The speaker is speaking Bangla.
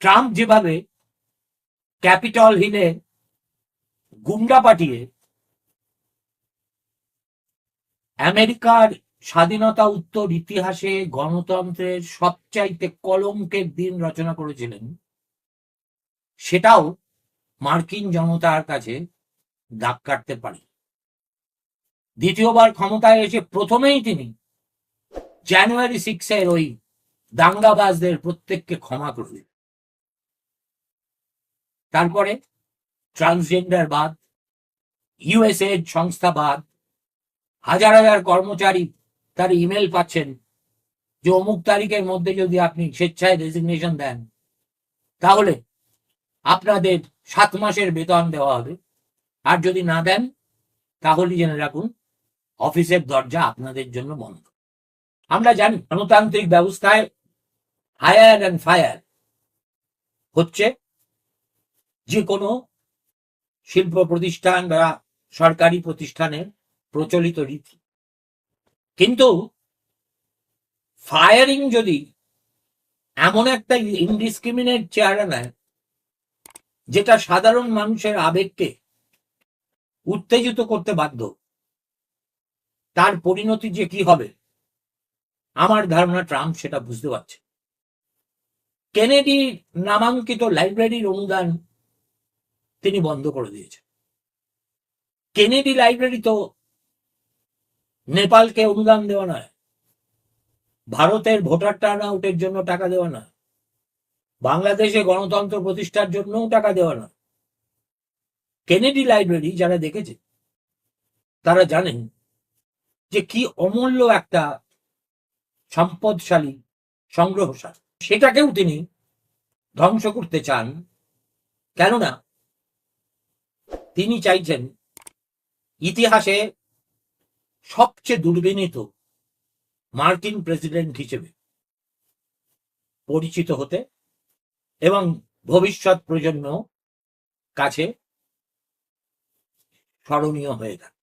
ট্রাম্প যেভাবে ক্যাপিটল হিলে গুন্ডা পাঠিয়ে আমেরিকার স্বাধীনতা উত্তর ইতিহাসে গণতন্ত্রের সবচাইতে কলঙ্কের দিন রচনা করেছিলেন, সেটাও মার্কিন জনতার কাছে দাগ কাটতে পারে। দ্বিতীয়বার ক্ষমতায় এসে প্রথমেই তিনি জানুয়ারি 6-এর ওই দাঙ্গাবাজদের প্রত্যেককে ক্ষমা করলেন। তারপরে ট্রান্সজেন্ডার বাদ, ইউএসএ সংস্থা বাদ, হাজার হাজার কর্মচারী তার ইমেল পাচ্ছেন যে অমুক তারিখের মধ্যে যদি আপনি স্বেচ্ছায় রেজিগনেশন দেন তাহলে আপনাদের 7 মাসের বেতন দেওয়া হবে, আর যদি না দেন তাহলে জেনে রাখুন অফিসের দরজা আপনাদের জন্য বন্ধ। আমরা জানি গণতান্ত্রিক ব্যবস্থায় হায়ার অ্যান্ড ফায়ার হচ্ছে যে কোনো শিল্প প্রতিষ্ঠান বা সরকারি প্রতিষ্ঠানের প্রচলিত রীতি, কিন্তু ফায়ারিং যদি এমন একটা ইনডিসক্রিমিনেট চেহারা নেয় যেটা সাধারণ মানুষের আবেগকে উত্তেজিত করতে বাধ্য, তার পরিণতি যে কি হবে আমার ধারণা ট্রাম্প সেটা বুঝতে পারছে। কেনেডি নামাঙ্কিত লাইব্রেরির অনুদান তিনি বন্ধ করে দিয়েছেন। কেনেডি লাইব্রেরি তো নেপালকে অনুদান দেওয়া নয়, ভারতের ভোটার টার্ন আউটের জন্য টাকা দেওয়া নয়, বাংলাদেশে গণতন্ত্র প্রতিষ্ঠার জন্যও টাকা দেওয়া নয়। কেনেডি লাইব্রেরি যারা দেখেছে তারা জানেন যে কি অমূল্য একটা সম্পদশালী সংগ্রহশালা, সেটাকেও তিনি ধ্বংস করতে চান। কেননা তিনি চাইছেন ইতিহাসে সবচেয়ে দুর্বিনীত মার্কিন প্রেসিডেন্ট হিসেবে পরিচিত হতে এবং ভবিষ্যৎ প্রজন্ম কাছে স্মরণীয় হয়ে থাকে।